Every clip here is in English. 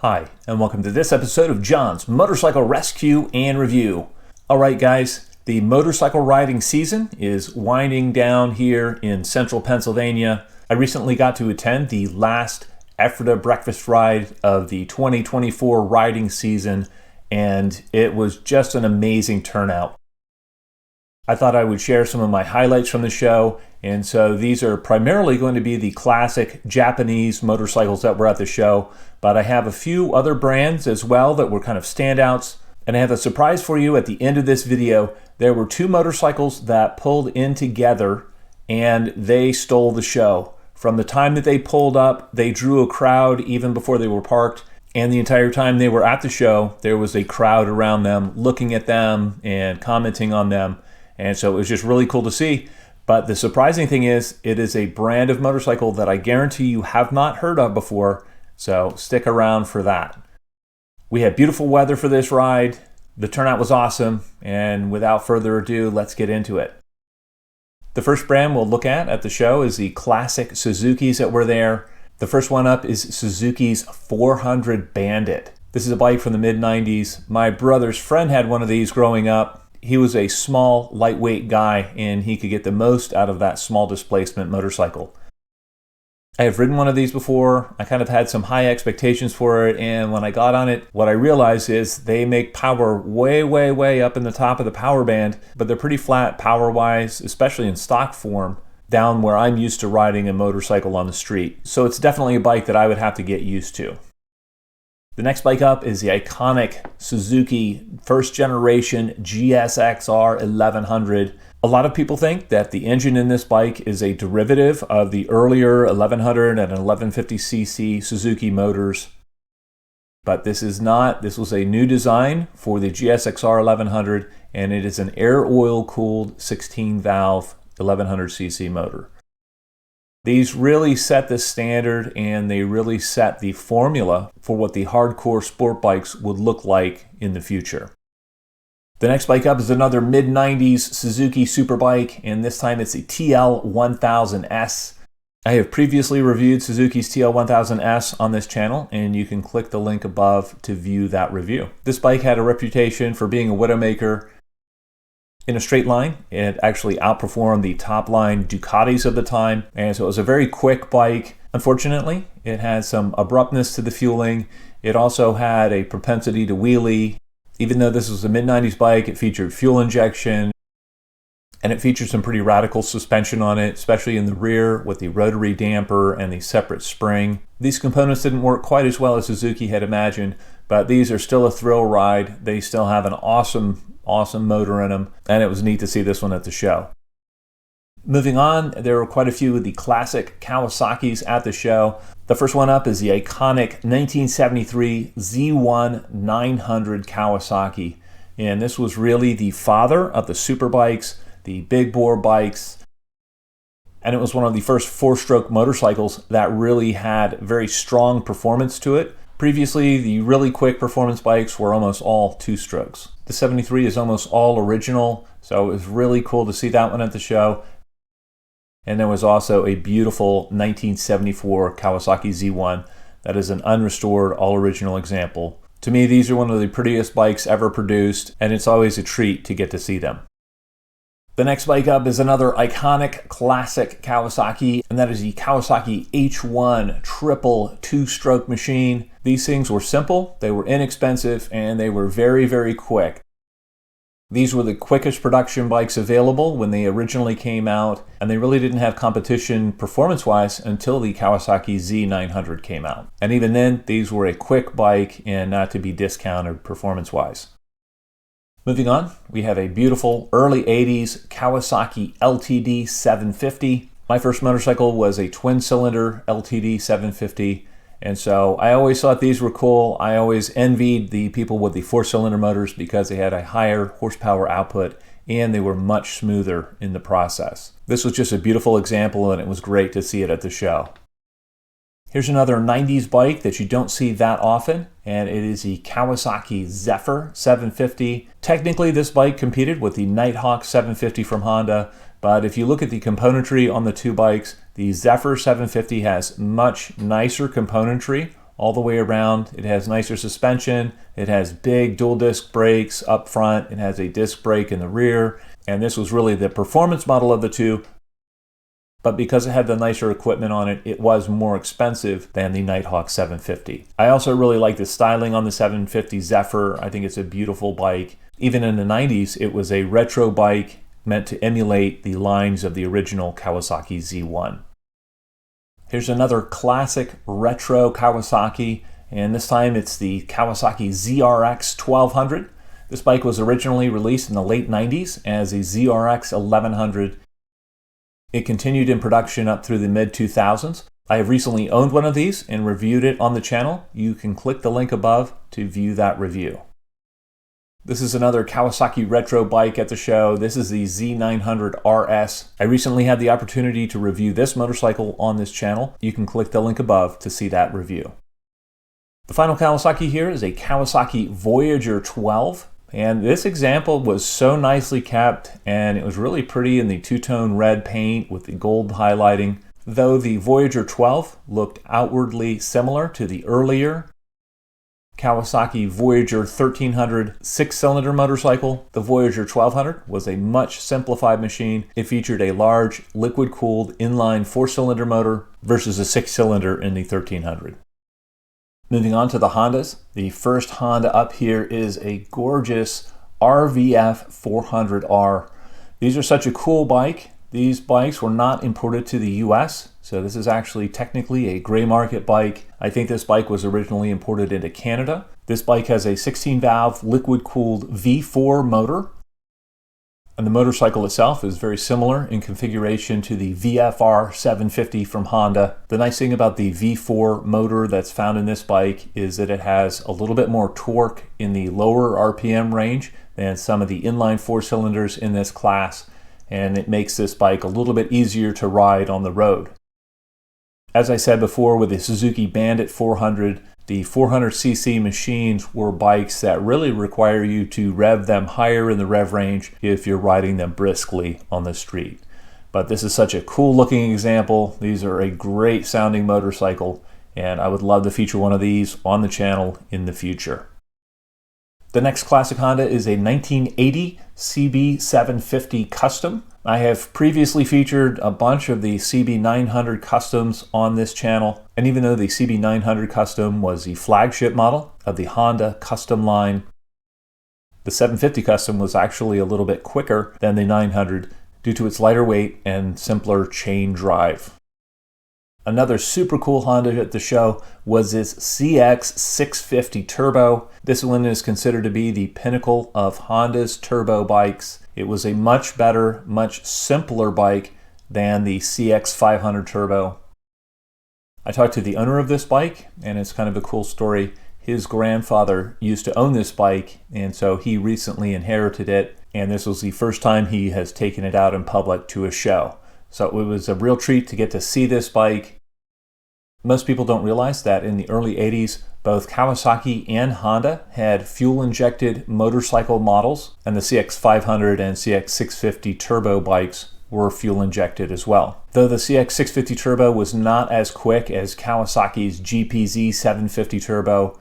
Hi, and welcome to this episode of John's Motorcycle Rescue and Review. Alright guys, the motorcycle riding season is winding down here in central Pennsylvania. I recently got to attend the last Ephrata Breakfast Ride of the 2024 riding season, and it was just an amazing turnout. I thought I would share some of my highlights from the show, and so these are primarily going to be the classic Japanese motorcycles that were at the show, but I have a few other brands as well that were kind of standouts, and I have a surprise for you at the end of this video. There were two motorcycles that pulled in together, and they stole the show. From the time that they pulled up, they drew a crowd even before they were parked, and the entire time they were at the show, there was a crowd around them, looking at them and commenting on them. And so it was just really cool to see. But the surprising thing is, it is a brand of motorcycle that I guarantee you have not heard of before. So stick around for that. We had beautiful weather for this ride. The turnout was awesome. And without further ado, let's get into it. The first brand we'll look at the show is the classic Suzukis that were there. The first one up is Suzuki's 400 Bandit. This is a bike from the mid-90s. My brother's friend had one of these growing up. He was a small, lightweight guy, and he could get the most out of that small displacement motorcycle. I have ridden one of these before. I kind of had some high expectations for it, and when I got on it, what I realized is they make power way, way, way up in the top of the power band, but they're pretty flat power-wise, especially in stock form, down where I'm used to riding a motorcycle on the street. So it's definitely a bike that I would have to get used to. The next bike up is the iconic Suzuki first generation GSXR 1100. A lot of people think that the engine in this bike is a derivative of the earlier 1100 and 1150cc Suzuki motors. But this is not. This was a new design for the GSXR 1100, and it is an air oil cooled 16 valve 1100cc motor. These really set the standard, and they really set the formula for what the hardcore sport bikes would look like in the future. The next bike up is another mid-90s Suzuki superbike, and this time it's the TL1000S. I have previously reviewed Suzuki's TL1000S on this channel, and you can click the link above to view that review. This bike had a reputation for being a widowmaker. In a straight line, it actually outperformed the top line Ducatis of the time, and so it was a very quick bike. Unfortunately, it had some abruptness to the fueling. It also had a propensity to wheelie. Even though this was a mid-90s bike, it featured fuel injection, and it featured some pretty radical suspension on it, especially in the rear with the rotary damper and the separate spring. These components didn't work quite as well as Suzuki had imagined, but these are still a thrill ride. They still have an awesome motor in them, and it was neat to see this one at the show. Moving on, there were quite a few of the classic Kawasaki's at the show. The first one up is the iconic 1973 Z1 900 Kawasaki, and this was really the father of the superbikes, the big bore bikes, and it was one of the first four-stroke motorcycles that really had very strong performance to it. Previously, the really quick performance bikes were almost all two-strokes. The 73 is almost all original, so it was really cool to see that one at the show. And there was also a beautiful 1974 Kawasaki Z1 that is an unrestored, all-original example. To me, these are one of the prettiest bikes ever produced, and it's always a treat to get to see them. The next bike up is another iconic classic Kawasaki, and that is the Kawasaki H1 triple two-stroke machine. These things were simple, they were inexpensive, and they were very, very quick. These were the quickest production bikes available when they originally came out, and they really didn't have competition performance-wise until the Kawasaki Z900 came out. And even then, these were a quick bike and not to be discounted performance-wise. Moving on, we have a beautiful early 80s Kawasaki LTD 750. My first motorcycle was a twin-cylinder LTD 750, and so I always thought these were cool. I always envied the people with the four-cylinder motors because they had a higher horsepower output and they were much smoother in the process. This was just a beautiful example, and it was great to see it at the show. Here's another 90s bike that you don't see that often, and it is the Kawasaki Zephyr 750. Technically, this bike competed with the Nighthawk 750 from Honda, but if you look at the componentry on the two bikes, the Zephyr 750 has much nicer componentry all the way around. It has nicer suspension. It has big dual disc brakes up front. It has a disc brake in the rear. And this was really the performance model of the two. But because it had the nicer equipment on it, it was more expensive than the Nighthawk 750. I also really like the styling on the 750 Zephyr. I think it's a beautiful bike. Even in the 90s, it was a retro bike meant to emulate the lines of the original Kawasaki Z1. Here's another classic retro Kawasaki, and this time it's the Kawasaki ZRX1200. This bike was originally released in the late 90s as a ZRX1100. It continued in production up through the mid-2000s. I have recently owned one of these and reviewed it on the channel. You can click the link above to view that review. This is another Kawasaki retro bike at the show. This is the Z900RS. I recently had the opportunity to review this motorcycle on this channel. You can click the link above to see that review. The final Kawasaki here is a Kawasaki Voyager XII. And this example was so nicely kept, and it was really pretty in the two-tone red paint with the gold highlighting. Though the Voyager XII looked outwardly similar to the earlier Kawasaki Voyager 1300 six-cylinder motorcycle, the Voyager 1200 was a much simplified machine. It featured a large liquid-cooled inline four-cylinder motor versus a six-cylinder in the 1300. Moving on to the Hondas, the first Honda up here is a gorgeous RVF 400R. These are such a cool bike. These bikes were not imported to the US, so this is actually technically a gray market bike. I think this bike was originally imported into Canada. This bike has a 16-valve liquid-cooled V4 motor, and the motorcycle itself is very similar in configuration to the VFR 750 from Honda. The nice thing about the V4 motor that's found in this bike is that it has a little bit more torque in the lower RPM range than some of the inline four cylinders in this class, and it makes this bike a little bit easier to ride on the road. As I said before, with the Suzuki Bandit 400, the 400cc machines were bikes that really require you to rev them higher in the rev range if you're riding them briskly on the street. But this is such a cool looking example. These are a great sounding motorcycle, and I would love to feature one of these on the channel in the future. The next classic Honda is a 1980 CB750 Custom. I have previously featured a bunch of the CB900 Customs on this channel, and even though the CB900 Custom was the flagship model of the Honda Custom line, the 750 Custom was actually a little bit quicker than the 900 due to its lighter weight and simpler chain drive. Another super cool Honda at the show was this CX650 Turbo. This one is considered to be the pinnacle of Honda's turbo bikes. It was a much better, much simpler bike than the CX500 Turbo. I talked to the owner of this bike, and it's kind of a cool story. His grandfather used to own this bike, and so he recently inherited it, and this was the first time he has taken it out in public to a show. So it was a real treat to get to see this bike. Most people don't realize that in the early 80s, both Kawasaki and Honda had fuel-injected motorcycle models, and the CX500 and CX650 Turbo bikes were fuel-injected as well. Though the CX650 Turbo was not as quick as Kawasaki's GPZ 750 Turbo,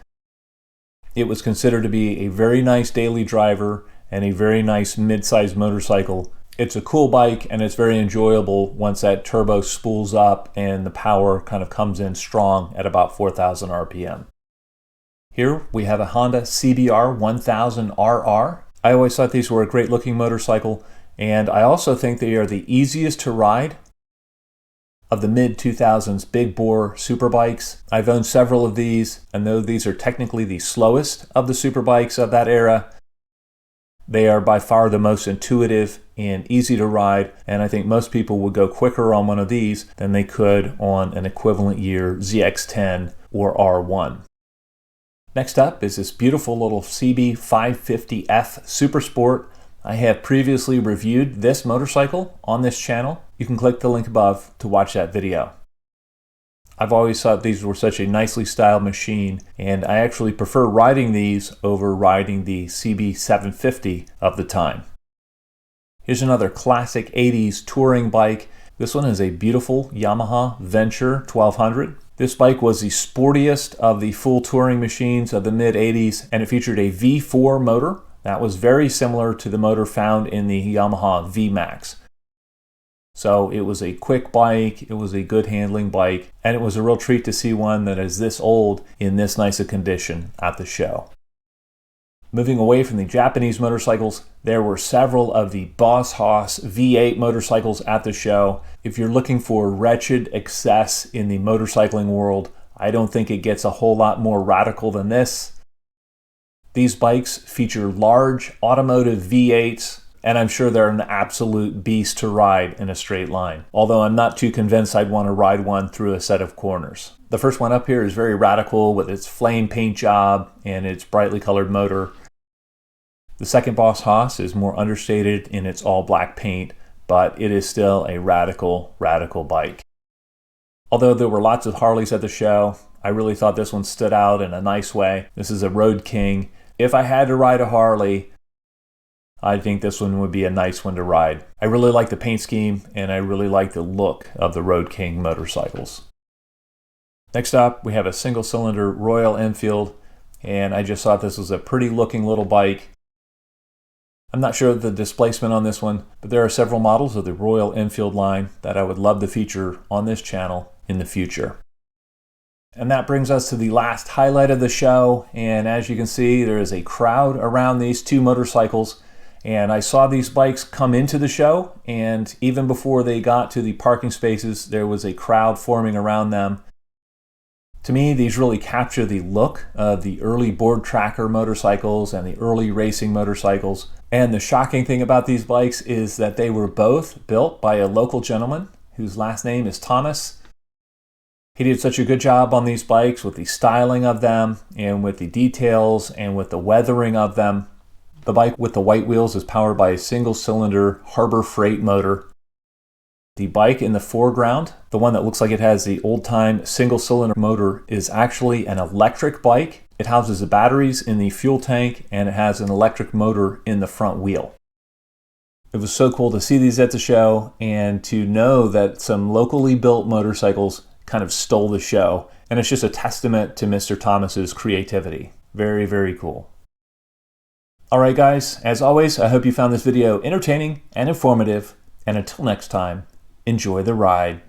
it was considered to be a very nice daily driver and a very nice mid-sized motorcycle. It's a cool bike, and it's very enjoyable once that turbo spools up and the power kind of comes in strong at about 4,000 RPM. Here we have a Honda CBR 1000RR. I always thought these were a great looking motorcycle, and I also think they are the easiest to ride of the mid-2000s big bore super bikes. I've owned several of these, and though these are technically the slowest of the super bikes of that era, they are by far the most intuitive and easy to ride, and I think most people would go quicker on one of these than they could on an equivalent year ZX10 or R1. Next up is this beautiful little CB550F Super Sport. I have previously reviewed this motorcycle on this channel. You can click the link above to watch that video. I've always thought these were such a nicely styled machine, and I actually prefer riding these over riding the CB750 of the time. Here's another classic 80s touring bike. This one is a beautiful Yamaha Venture 1200. This bike was the sportiest of the full touring machines of the mid-80s, and it featured a V4 motor that was very similar to the motor found in the Yamaha VMAX. So it was a quick bike, it was a good handling bike, and it was a real treat to see one that is this old in this nice a condition at the show. Moving away from the Japanese motorcycles, there were several of the Boss Hoss V8 motorcycles at the show. If you're looking for wretched excess in the motorcycling world, I don't think it gets a whole lot more radical than this. These bikes feature large automotive V8s, and I'm sure they're an absolute beast to ride in a straight line, although I'm not too convinced I'd want to ride one through a set of corners. The first one up here is very radical with its flame paint job and its brightly colored motor. The second Boss Hoss is more understated in its all black paint, but it is still a radical bike. Although there were lots of Harleys at the show, I really thought this one stood out in a nice way. This is a Road King. If I had to ride a Harley, I think this one would be a nice one to ride. I really like the paint scheme, and I really like the look of the Road King motorcycles. Next up, we have a single-cylinder Royal Enfield, and I just thought this was a pretty looking little bike. I'm not sure of the displacement on this one, but there are several models of the Royal Enfield line that I would love to feature on this channel in the future. And that brings us to the last highlight of the show, and as you can see, there is a crowd around these two motorcycles, and I saw these bikes come into the show, and even before they got to the parking spaces, there was a crowd forming around them. To me, these really capture the look of the early board tracker motorcycles and the early racing motorcycles. And the shocking thing about these bikes is that they were both built by a local gentleman whose last name is Thomas. He did such a good job on these bikes with the styling of them and with the details and with the weathering of them. The bike with the white wheels is powered by a single-cylinder Harbor Freight motor. The bike in the foreground, the one that looks like it has the old-time single-cylinder motor, is actually an electric bike. It houses the batteries in the fuel tank, and it has an electric motor in the front wheel. It was so cool to see these at the show and to know that some locally built motorcycles kind of stole the show. And it's just a testament to Mr. Thomas's creativity. Very, very cool. All right, guys, as always, I hope you found this video entertaining and informative. And until next time, enjoy the ride.